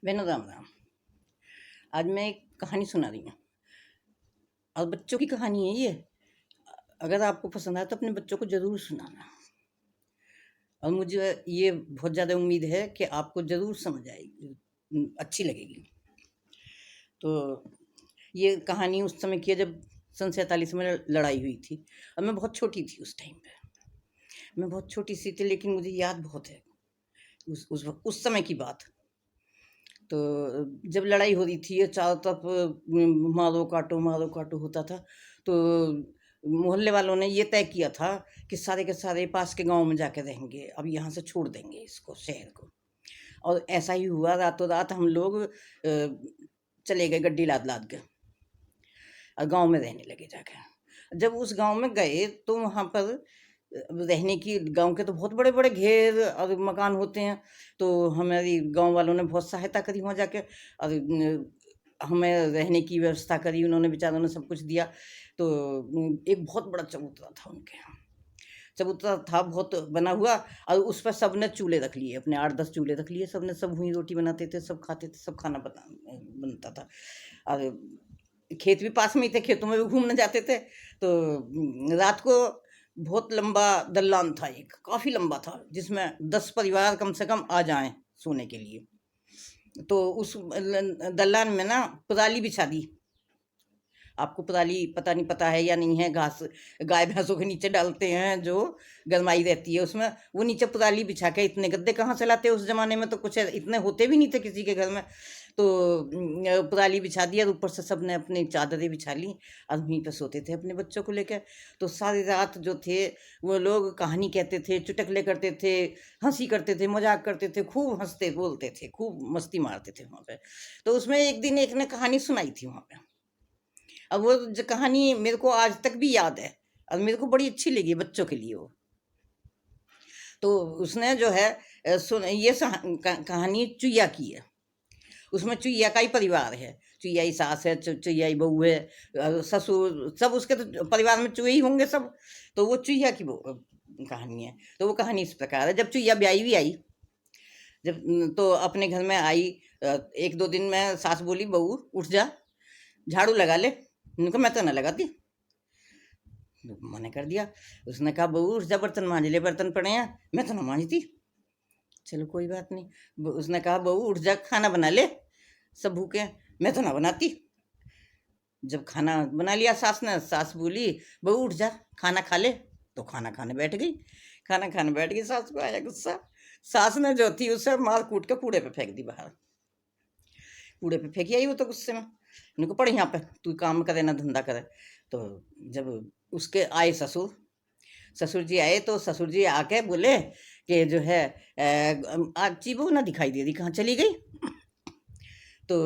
बहनों राम राम। आज मैं एक कहानी सुना रही हूँ और बच्चों की कहानी है ये। अगर आपको पसंद आए तो अपने बच्चों को ज़रूर सुनाना और मुझे ये बहुत ज़्यादा उम्मीद है कि आपको ज़रूर समझ आएगी, अच्छी लगेगी। तो ये कहानी उस समय की है जब सन 47 में लड़ाई हुई थी और मैं बहुत छोटी थी उस टाइम पे। मैं बहुत छोटी सी थी लेकिन मुझे याद बहुत है उस समय की बात। तो जब लड़ाई हो रही थी ये चारों तरफ मारो काटो होता था। तो मोहल्ले वालों ने ये तय किया था कि सारे के सारे पास के गांव में जाके रहेंगे, अब यहाँ से छोड़ देंगे इसको, शहर को। और ऐसा ही हुआ, रातों रात हम लोग चले गए गड्डी लाद लाद के और गांव में रहने लगे जाके। जब उस गांव में गए तो वहाँ पर रहने की, गांव के तो बहुत बड़े बड़े घेर और मकान होते हैं। तो हमारी गांव वालों ने बहुत सहायता करी वहाँ जाके और हमें रहने की व्यवस्था करी, उन्होंने बेचारों ने सब कुछ दिया। तो एक बहुत बड़ा चबूतरा था उनके यहाँ, चबूतरा था बहुत बना हुआ और उस पर सब ने चूल्हे रख लिए, अपने 8-10 चूल्हे रख लिए सब ने, सब वहीं रोटी बनाते थे, सब खाते थे, सब खाना बनता था। और खेत भी पास में ही थे, खेतों में भी घूमने जाते थे। तो रात को बहुत लंबा दल्लान था, एक काफ़ी लंबा था, जिसमें 10 परिवार कम से कम आ जाएं सोने के लिए। तो उस दल्लान में ना पराली बिछा दी। आपको पराली पता नहीं पता है या नहीं है, घास गाय भैंसों के नीचे डालते हैं जो गरमाई रहती है उसमें, वो नीचे पराली बिछा के, इतने गद्दे कहाँ से लाते उस जमाने में, तो कुछ इतने होते भी नहीं थे किसी के घर में। तो पराली बिछा दिया और ऊपर से सब ने अपनी चादरें बिछा ली और वहीं पर सोते थे अपने बच्चों को लेकर। तो सारी रात जो थे वो लोग कहानी कहते थे, चुटकुले करते थे, हंसी करते थे, मजाक करते थे, खूब हंसते बोलते थे, खूब मस्ती मारते थे वहाँ पे। तो उसमें एक दिन एक ने कहानी सुनाई थी वहाँ पे। अब वो जो कहानी मेरे को आज तक भी याद है और मेरे को बड़ी अच्छी लगी बच्चों के लिए वो। तो उसने जो है ये कहानी चुईया की है। उसमें चुईया का ही परिवार है, चुईया ही सास है, चुईया ही बहू है, ससुर, सब उसके तो परिवार में चुई ही होंगे सब। तो वो चुईया की वो कहानी है। तो वो कहानी इस प्रकार है, जब चुईया ब्याई भी आई, जब तो अपने घर में आई, 1-2 दिन में सास बोली, बहू उठ जा, झाड़ू लगा ले। उनको मैं तो ना लगाती, मना कर दिया। उसने कहा, बहू उठ जा, बर्तन मांज ले, बर्तन पड़े हैं। मैं तो ना मांजती, चलो कोई बात नहीं। उसने कहा, बहू उठ जा, खाना बना ले, सब भूखे हैं। मैं तो ना बनाती। जब खाना बना लिया सास ने, सास बोली, बहू उठ जा, खाना खा ले। तो खाना खाने बैठ गई। खाना खाने बैठ गई, सास को आया गुस्सा। सास ने जो थी उसे मार कूट के कूड़े पे फेंक दी बाहर। कूड़े पे फेंकी आई वो तो गुस्से में। उनको पड़े यहाँ पे, तू काम करे ना धंधा करे। तो जब उसके आए ससुर, ससुर जी आए तो ससुर जी आके बोले कि जो है आज चीबू ना दिखाई दे रही, कहाँ चली गई। तो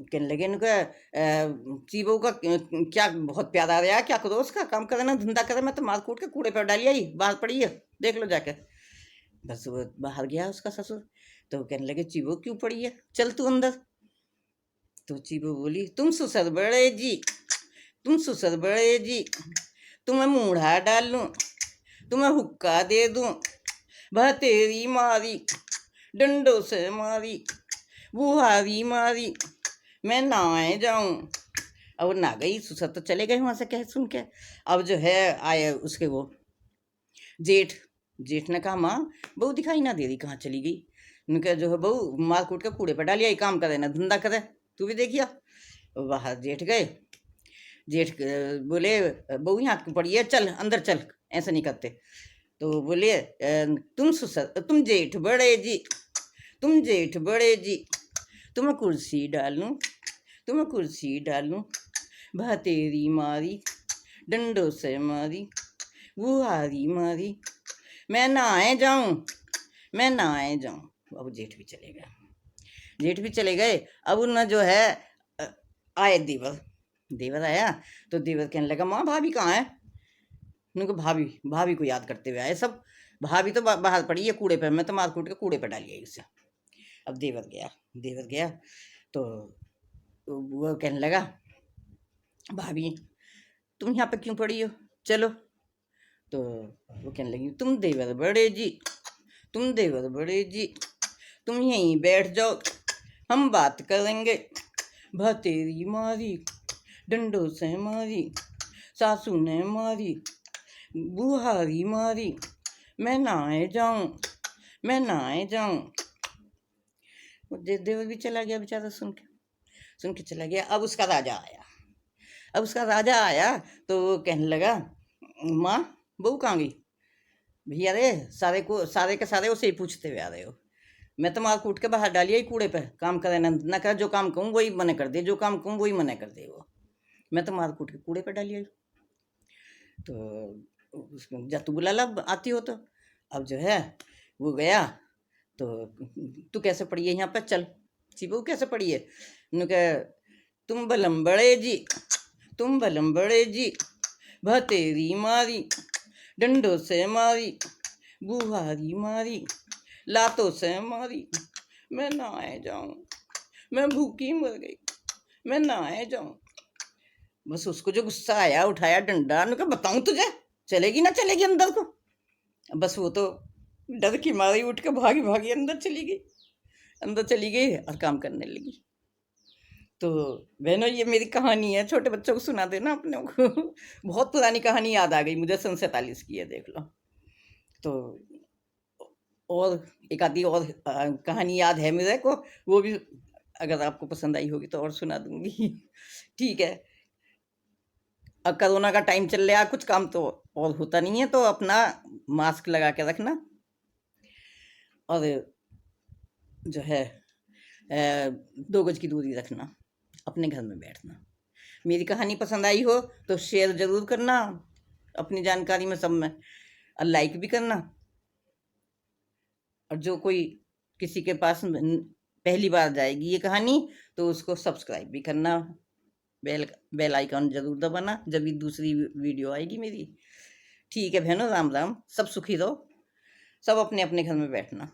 कहने लगे इनका, चीबू का क्या बहुत प्यारा रहा, क्या करो उसका, काम करे ना धंधा करे, मैं तो मार कूट के कूड़े पर डाली आई, बाहर पड़ी है, देख लो जाके। बस वो बाहर गया उसका ससुर। तो कहने लगे, चीबू क्यों पड़ी है, चल तू अंदर। तो चीबू बोली, तुम सुसर बड़े जी, तुम सुसर बड़े जी, तुम्हें मूढ़ा डाल लूं, तुम्हें हुक्का दे दूं, वह तेरी मारी डंडों से मारी, बुहारी मारी, मैं नहाए जाऊं। अब वो ना गई, सुसर तो चले गए वहां से कह सुन के। अब जो है आए उसके वो जेठ, जेठ ने कहा, माँ बहू दिखाई ना दे रही, कहाँ चली गई। उनका जो है बहू मार कूट के कूड़े पर डालिया, काम करे ना धंधा करे, तू भी देखिया। बाहर जेठ गए, जेठ बोले, बहू यहाँ क्यों पड़ी है, चल अंदर चल, ऐसे नहीं करते। तो बोले, तुम सुसर, तुम जेठ बड़े जी, तुम जेठ बड़े जी, तुम्हें कुर्सी डालूं, तुम्हें कुर्सी डालूं, भा तेरी मारी डंडों से मारी, बुहारी मारी, मैं नहाए जाऊं, मैं नहाए जाऊं। अब जेठ भी चले गए, जेठ भी चले गए। अब उन जो है आए देवर, देवर आया। तो देवर कहने लगा, माँ भाभी कहाँ है। उनको भाभी, भाभी को याद करते हुए आए सब। भाभी तो बाहर पड़ी है कूड़े पे, मैं तो मार कूट के कूड़े पे डाली है उसे। अब देवर गया, देवर गया तो वो कहने लगा, भाभी तुम यहाँ पे क्यों पड़ी हो, चलो। तो वो कहने लगी, तुम देवर बड़े जी, तुम देवर बड़े जी, तुम यहीं बैठ जाओ, हम बात करेंगे भतेरी मारी, डंडों से मारी, सासू ने मारी, बुहारी मारी, मैं नहाए जाऊं, मैं नहाए जाऊं। देवर भी चला गया बेचारा, सुन के चला गया। अब उसका राजा आया तो वो कहने लगा, माँ बहू कहाँ गई? भैया रे, सारे के सारे उसे ही पूछते हुए आ रहे हो। मैं तो मार कूट के बाहर डालिए कूड़े पे, काम करे ना करे, जो काम कहूँ वही मना कर दे, जो काम कहूँ वही मना कर दे वो। मैं तो मार कूट के कूड़े पे डालिए। तो जा तू बुला ला, आती हो तो। अब जो है वो गया तो, तू कैसे पड़ी है यहाँ पे, चल सी बहू कैसे पड़ी है? उन्होंने कहा, तुम बलम बड़े जी, तुम बलम बड़े जी, भतेरी मारी, डंडों से मारी, बुहारी मारी, लातों से मारी, मैं नहाए जाऊं, मैं भूखी मर गई, मैं नहाए जाऊं। बस उसको जो गुस्सा आया, उठाया डंडा, उन्होंने कहा बताऊं तुझे, चलेगी ना चलेगी अंदर को? बस वो तो डर की मारी उठ के भागी भागी अंदर चली गई और काम करने लगी। तो बहनों, ये मेरी कहानी है, छोटे बच्चों को सुना देना अपने को। बहुत पुरानी कहानी याद आ गई मुझे, सन 47 की है, देख लो। तो और एक आधी और कहानी याद है मेरे को, वो भी अगर आपको पसंद आई होगी तो और सुना दूंगी। ठीक है। अब कोरोना का टाइम चल रहा है, कुछ काम तो और होता नहीं है, तो अपना मास्क लगा के रखना, और जो है 2 गज की दूरी रखना, अपने घर में बैठना। मेरी कहानी पसंद आई हो तो शेयर जरूर करना अपनी जानकारी में, सब में, और लाइक भी करना। और जो कोई किसी के पास पहली बार जाएगी ये कहानी, तो उसको सब्सक्राइब भी करना, बेल आइकन जरूर दबाना, जब भी दूसरी वीडियो आएगी मेरी। ठीक है बहनों, राम राम, सब सुखी रहो, सब अपने अपने घर में बैठना।